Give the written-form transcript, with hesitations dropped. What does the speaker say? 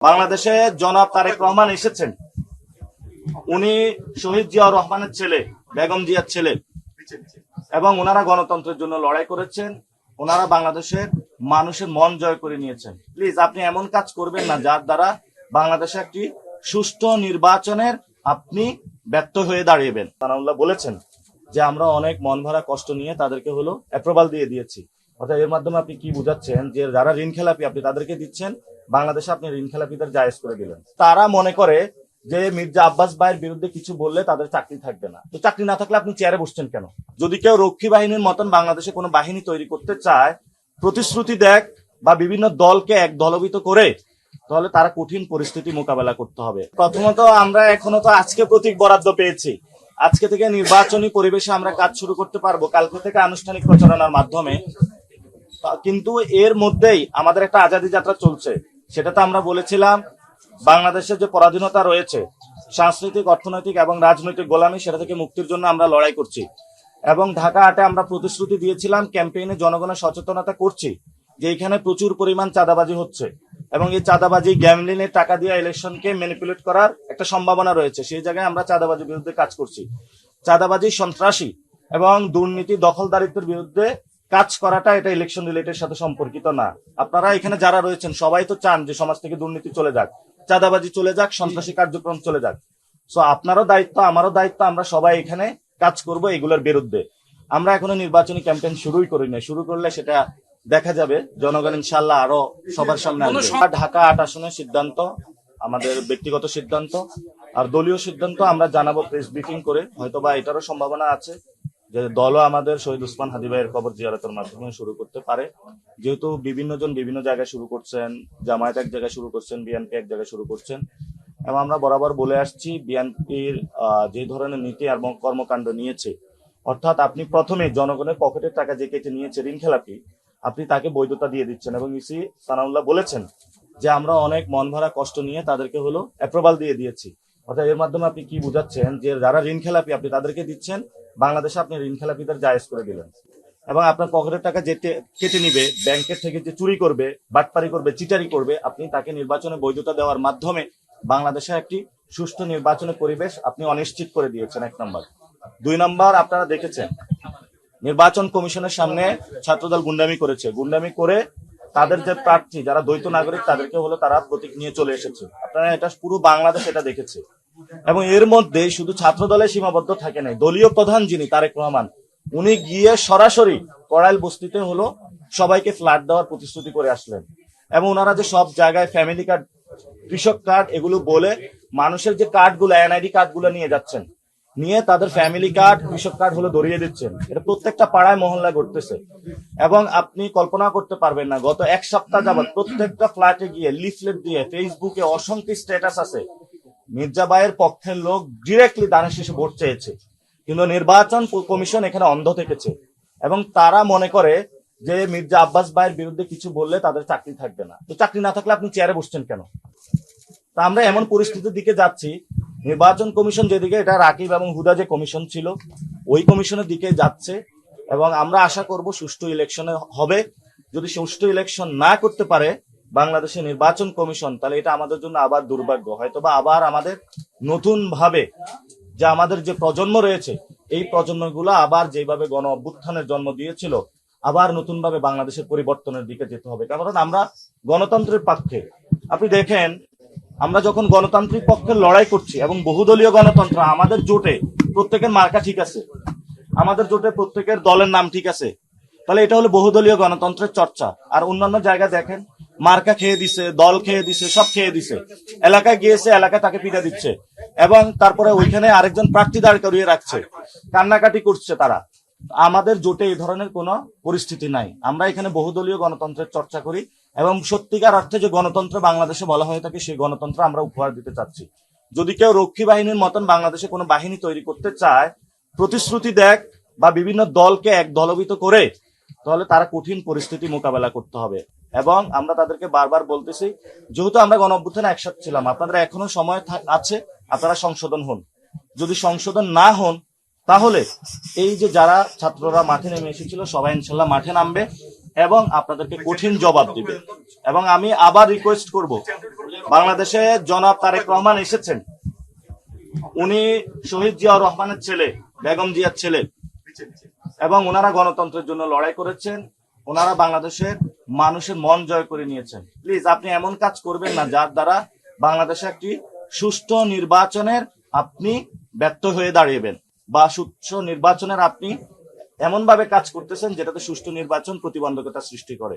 বাংলাদেশে জনাব তারেক রহমান এসেছেন। উনি শহীদ জিয়াউর রহমানের ছেলে, বেগম জিয়ার ছেলে, এবং ওনারা গণতন্ত্রের জন্য লড়াই করেছেন। ওনারা বাংলাদেশের মানুষের মন জয় করে নিয়েছেন। প্লিজ আপনি এমন কাজ করবেন না যার দ্বারা বাংলাদেশে একটি সুষ্ঠু নির্বাচনের আপনি ব্যর্থ হয়ে দাঁড়িয়েবেন। সানাউল্লাহ বলেছেন যে আমরা অনেক মন ভরা কষ্ট নিয়ে তাদেরকে হলো অ্যাপ্রুভাল দিয়ে দিয়েছি। অর্থাৎ এর মাধ্যমে আপনি কি বুঝাচ্ছেন যে যারা ঋণ খেলাপি আপনি তাদেরকে দিচ্ছেন, বাংলাদেশে আপনি ঋণ খেলাপিদের জায়েজ করে দিলেন। তারা মনে করে যে মির্জা আব্বাস ভাইয়ের বিরুদ্ধে কিছু বললে তাদের চাকরি থাকবে না। তো চাকরি না থাকলে আপনি চেয়ারে বসছেন কেন? যদি কেউ রক্ষী বাহিনীর মতন বাংলাদেশে কোনো বাহিনী তৈরি করতে চায়, প্রতিশ্রুতি দেখ বা বিভিন্ন দলকে এক দলবিত করে, তাহলে তারা কঠিন পরিস্থিতি মোকাবেলা করতে হবে। প্রথমত আমরা এখনো তো আজকে প্রতীক বরাদ্দ পেয়েছি। আজকে থেকে নির্বাচনী পরিবেশে আমরা কাজ শুরু করতে পারবো, কালকে থেকে আনুষ্ঠানিক প্রচারণার মাধ্যমে। কিন্তু এর মধ্যেই আমাদের একটা আজাদী যাত্রা চলছে। সেটাতে আমরা বলেছিলাম বাংলাদেশের যে পরাধীনতা রয়েছে, সাংস্কৃতিক, অর্থনৈতিক এবং রাজনৈতিক গোলামি, সেটা থেকে মুক্তির জন্য আমরা লড়াই করছি। এবং ঢাকা 8-এ আমরা প্রতিশ্রুতি দিয়েছিলাম, ক্যাম্পেইনে জনগণের সচেতনতা করছি যে এখানে প্রচুর পরিমাণ চাঁদাবাজি হচ্ছে এবং এই চাঁদাবাজি গ্যামলিনের টাকা দিয়ে ইলেকশনকে ম্যানিপুলেট করার একটা সম্ভাবনা রয়েছে। সেই জায়গায় আমরা চাঁদাবাজির বিরুদ্ধে কাজ করছি। চাঁদাবাজি, সন্ত্রাসী এবং দুর্নীতি, দখলদারিত্বের বিরুদ্ধে কাজ করাটা এটা ইলেকশন রিলেটেড সাথে সম্পর্কিত না। আপনারা এখানে যারা রয়েছেন সবাই তো চান যে সমাজ থেকে দুর্নীতি চলে যাক, চাঁদাবাজি চলে যাক, সন্ত্রাসী কার্যক্রম চলে যাক। সো আপনারও দায়িত্ব, আমারও দায়িত্ব, আমরা সবাই এখানে কাজ করব এগুলোর বিরুদ্ধে। আমরা এখনো নির্বাচনী ক্যাম্পেইন শুরুই করি না। শুরু করলে সেটা দেখা যাবে, জনগণ ইনশাল্লাহ আরো সবার সামনে আসবে। ঢাকা 8 আসনের সিদ্ধান্ত আমাদের ব্যক্তিগত সিদ্ধান্ত, আর দলীয় সিদ্ধান্ত আমরা জানাবো প্রেস ব্রিফিং করে। হয়তোবা এটারও সম্ভাবনা আছে যে দলও আমাদের শহীদ ওসমান হাদি ভাইয়ের কবর জিয়ারতের মাধ্যমে শুরু করতে পারে। যেহেতু বিভিন্ন জন বিভিন্ন জায়গায় শুরু করছেন, জামায়াত এক জায়গায় শুরু করছেন, বিএনপি এক জায়গায় শুরু করছেন, এবং আমরা বরাবর বলে আসছি বিএনপির যে ধরনের নীতি এবং কর্মকাণ্ড নিয়েছে, অর্থাৎ আপনি প্রথমে জনগণের পকেটের টাকা যে কেটে নিয়েছে ঋণ খেলাপি, আপনি তাকে বৈধতা দিয়ে দিচ্ছেন। এবং ইসি সানাউল্লাহ বলেছেন যে আমরা অনেক মন ভরা কষ্ট নিয়ে তাদেরকে হলো অ্যাপ্রুভাল দিয়ে দিয়েছি। অর্থাৎ এর মাধ্যমে আপনি কি বুঝাচ্ছেন যে যারা ঋণ খেলাপি আপনি তাদেরকে দিচ্ছেন, বাংলাদেশে আপনি ঋণ খেলাপিদের জায়েজ করে দিলেন। এবং আপনার পকেটের টাকা যে কেটে নিবে, ব্যাংকের থেকে যে চুরি করবে, বাটপারি করবে, চিটারি করবে, আপনি তাকে নির্বাচনে বৈধতা দেওয়ার মাধ্যমে বাংলাদেশে একটি সুষ্ঠু নির্বাচনের পরিবেশ আপনি অনিশ্চিত করে দিয়েছেন, 1 নম্বর। 2 নম্বর, আপনারা দেখেছেন নির্বাচন কমিশনের সামনে ছাত্রদল গুন্ডামি করেছে। গুন্ডামি করে তাদের যে প্রার্থী যারা দ্বৈত নাগরিক তাদেরকে হলো তারা প্রতীক নিয়ে চলে এসেছে। আপনারা এটা পুরো বাংলাদেশ এটা দেখেছে। এবং এর মধ্যে শুধু ছাত্র দলে সীমাবদ্ধ থাকে নাই, দলীয় প্রধান যিনি তারেক রহমান, উনি গিয়ে সরাসরি কড়াইল বস্তিতে হলো সবাইকে ফ্ল্যাট দেওয়ার প্রতিশ্রুতি করে আসলেন। এবং ওনারা যে সব জায়গায় ফ্যামিলি কার্ড, কৃষক কার্ড এগুলো বলে মানুষের যে কার্ডগুলো, এনআইডি কার্ডগুলো নিয়ে যাচ্ছেন, নিয়ে তাদের ফ্যামিলি কার্ড, কৃষক কার্ড হলো ধরিয়ে দিচ্ছেন। এটা প্রত্যেকটা পাড়ায় মহল্লায় ঘটতেছে। এবং আপনি কল্পনা করতে পারবেন না, গত 1 সপ্তাহ যাবৎ প্রত্যেকটা ফ্ল্যাটে গিয়ে লিফলেট দিয়ে, ফেসবুকে অসংখ্য স্ট্যাটাস আছে, মির্জা ভাইয়ের পক্ষের লোক ডিরেক্টলি দানের শেষে ভোট চেয়েছে। কিন্তু নির্বাচন কমিশন এখানে অন্ধ থেকেছে এবং তারা মনে করে যে মির্জা আব্বাস ভাইয়ের বিরুদ্ধে কিছু বললে তাদের চাকরি থাকবে না। তো চাকরি না থাকলে আপনি চেয়ারে বসছেন কেন? তা আমরা এমন পরিস্থিতির দিকে যাচ্ছি, নির্বাচন কমিশন যেদিকে, এটা রাকিব এবং হুদা যে কমিশন ছিল ওই কমিশনের দিকে যাচ্ছে। এবং আমরা আশা করব সুষ্ঠু ইলেকশনে হবে। যদি সুষ্ঠু ইলেকশন না করতে পারে বাংলাদেশের নির্বাচন কমিশন, তাহলে এটা আমাদের জন্য আবার দুর্ভাগ্য। হয়তোবা আবার আমাদের নতুন ভাবে যে আমাদের যে প্রজন্ম রয়েছে, এই প্রজন্মগুলো আবার যেভাবে গণ অভ্যুত্থানের জন্ম দিয়েছিল, আবার নতুন ভাবে বাংলাদেশের পরিবর্তনের দিকে যেতে হবে। কারণ আমরা গণতন্ত্রের পক্ষে। আপনি দেখেন, আমরা যখন গণতান্ত্রিক পক্ষে লড়াই করছি এবং বহুদলীয় গণতন্ত্র, আমাদের জোটে প্রত্যেকের মার্কা ঠিক আছে, আমাদের জোটে প্রত্যেকের দলের নাম ঠিক আছে, তাহলে এটা হলো বহুদলীয় গণতন্ত্রের চর্চা। আর অন্যান্য জায়গায় দেখেন, মার্কা খেয়ে দিছে, দল খেয়ে দিছে, সব খেয়ে দিছে, এলাকায় গিয়েছে, এলাকায় তাকে পিটা দিচ্ছে এবং তারপরে ওইখানে আরেকজন প্রার্থী দাঁড় করিয়ে রাখছে, কান্নাকাটি করছে তারা। আমাদের জোটে এই ধরনের কোনো পরিস্থিতি নাই। আমরা এখানে বহুদলীয় গণতন্ত্রের চর্চা করি এবং সত্যিকার অর্থে যে গণতন্ত্র বাংলাদেশে বলা হয়ে থাকে, সেই গণতন্ত্র আমরা উপহার দিতে চাচ্ছি। যদি কেউ রক্ষী বাহিনীর মতন বাংলাদেশে কোনো বাহিনী তৈরি করতে চায়, প্রতিশ্রুতি দেখ বা বিভিন্ন দলকে এক দলবিত করে, তাহলে তারা কঠিন পরিস্থিতি মোকাবেলা করতে হবে। এবং আমরা তাদেরকে বারবার বলতেছি, যেহেতু আমরা গণ অভ্যুত্থানে একসাথে ছিলাম, আপনাদের এখনো সময় আছে, আপনারা সংশোধন হন। যদি সংশোধন না হন, তাহলে এই যে যারা ছাত্ররা মাঠে নেমে এসেছিল সবাই ইনশাল্লাহ মাঠে নামবে এবং আপনাদেরকে কঠিন জবাব দিবে। এবং আমি আবার রিকোয়েস্ট করব বাংলাদেশে জনাব তারেক রহমান এসেছেন। উনি শহীদ জিয়াউর রহমানের ছেলে, বেগম জিয়ার ছেলে, এবং ওনারা গণতন্ত্রের জন্য লড়াই করেছেন। ওনারা বাংলাদেশের মানুষের মন জয় করে নিয়েছেন। প্লিজ আপনি এমন কাজ করবেন না যার দ্বারা বাংলাদেশে একটি সুষ্ঠু নির্বাচনের আপনি ব্যর্থ হয়ে দাঁড়িয়েবেন, বা সুষ্ঠু নির্বাচনের আপনি এমন ভাবে কাজ করতেছেন যেটাতে সুষ্ঠু নির্বাচন প্রতিবন্ধকতা সৃষ্টি করে।